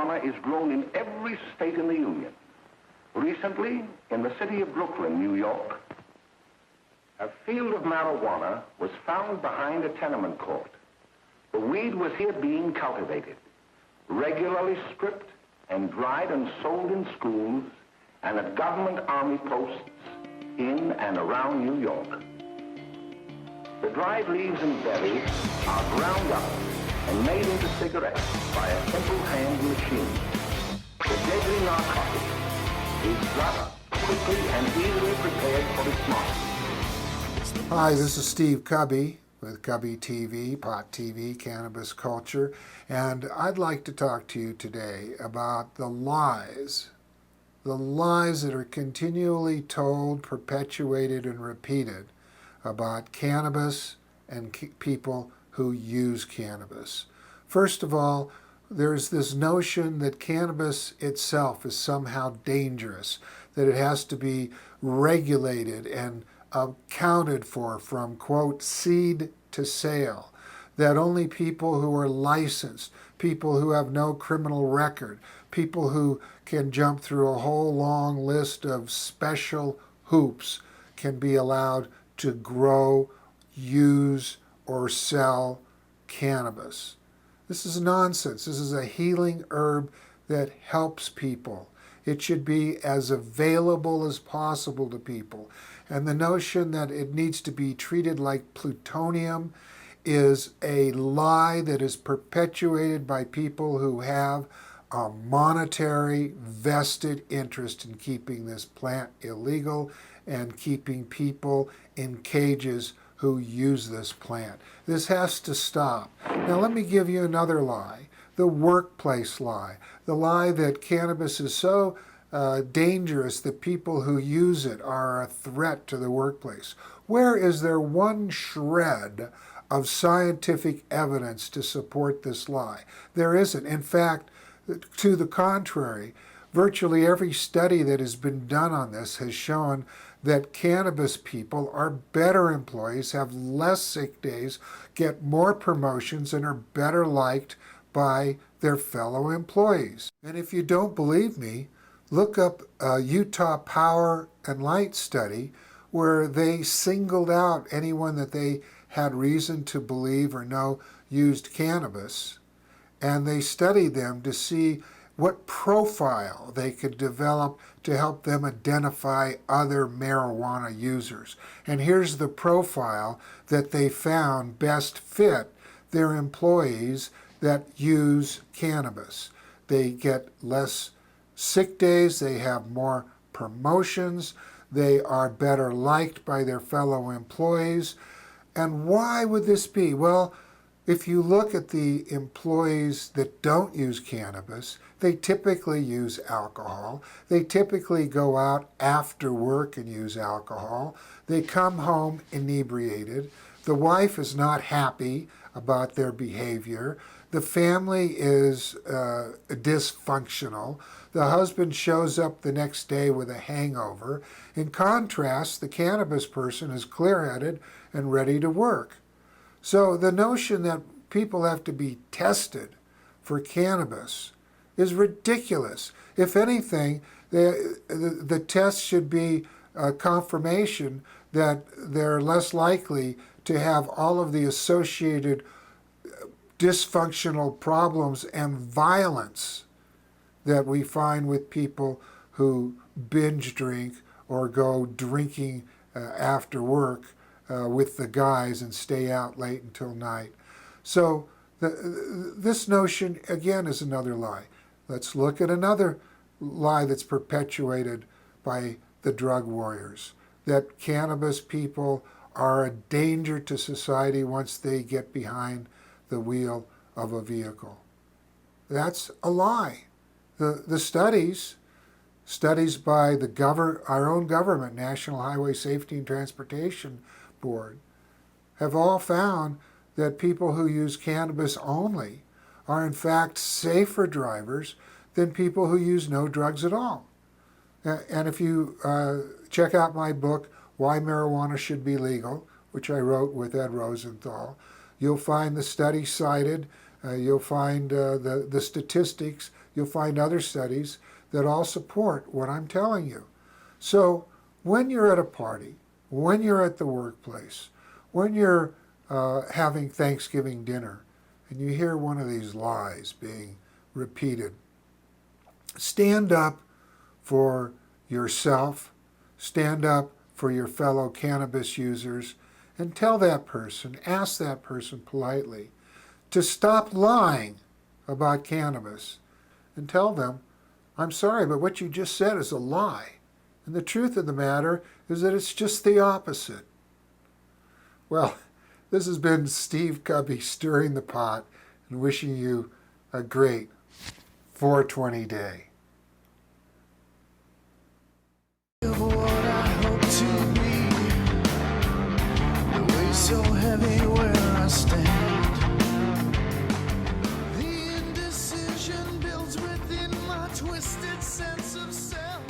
marijuana is grown in every state in the Union. Recently, in the city of Brooklyn, New York, a field of marijuana was found behind a tenement court. The weed was here being cultivated, regularly stripped and dried and sold in schools and at government army posts in and around New York. The dried leaves and berries are ground up and made into cigarettes by a simple hand machine. The deadly narcotic is thus quickly and easily prepared for its market. Hi, this is Steve Kubby with Kubby TV, Pot TV, Cannabis Culture, and I'd like to talk to you today about the lies that are continually told, perpetuated, and repeated about cannabis and people who use cannabis. First of all, there's this notion that cannabis itself is somehow dangerous, that it has to be regulated and accounted for from, quote, seed to sale, that only people who are licensed, people who have no criminal record, people who can jump through a whole long list of special hoops can be allowed to grow, use, or sell cannabis. This is nonsense. This is a healing herb that helps people. It should be as available as possible to people. And the notion that it needs to be treated like plutonium is a lie that is perpetuated by people who have a monetary vested interest in keeping this plant illegal and keeping people in cages who use this plant. This has to stop. Now let me give you another lie, the workplace lie, the lie that cannabis is so dangerous that people who use it are a threat to the workplace. Where is there one shred of scientific evidence to support this lie? There isn't. In fact, to the contrary, virtually every study that has been done on this has shown that cannabis people are better employees, have less sick days, get more promotions, and are better liked by their fellow employees. And if you don't believe me, look up a Utah Power and Light study where they singled out anyone that they had reason to believe or know used cannabis, and they studied them to see what profile they could develop to help them identify other marijuana users. And here's the profile that they found best fit their employees that use cannabis. They get less sick days, they have more promotions, they are better liked by their fellow employees. And why would this be? Well, if you look at the employees that don't use cannabis, they typically use alcohol. They typically go out after work and use alcohol. They come home inebriated. The wife is not happy about their behavior. The family is dysfunctional. The husband shows up the next day with a hangover. In contrast, the cannabis person is clear-headed and ready to work. So the notion that people have to be tested for cannabis is ridiculous. If anything, the test should be a confirmation that they're less likely to have all of the associated dysfunctional problems and violence that we find with people who binge drink or go drinking after work with the guys and stay out late until night. So this notion, again, is another lie. Let's look at another lie that's perpetuated by the drug warriors, that cannabis people are a danger to society once they get behind the wheel of a vehicle. That's a lie. The studies by our own government, National Highway Safety and Transportation Board, have all found that people who use cannabis only are in fact safer drivers than people who use no drugs at all. And if you check out my book, Why Marijuana Should Be Legal, which I wrote with Ed Rosenthal, you'll find the study cited You'll find the statistics, you'll find other studies that all support what I'm telling you. So when you're at a party, when you're at the workplace, when you're having Thanksgiving dinner, and you hear one of these lies being repeated, stand up for yourself, stand up for your fellow cannabis users, and tell that person, ask that person politely to stop lying about cannabis, and tell them, I'm sorry, but what you just said is a lie. And the truth of the matter is that it's just the opposite. Well, this has been Steve Kubby stirring the pot and wishing you a great 420 day. Of what I hope to be, the weight so heavy where I stand. The indecision builds within my twisted sense of self.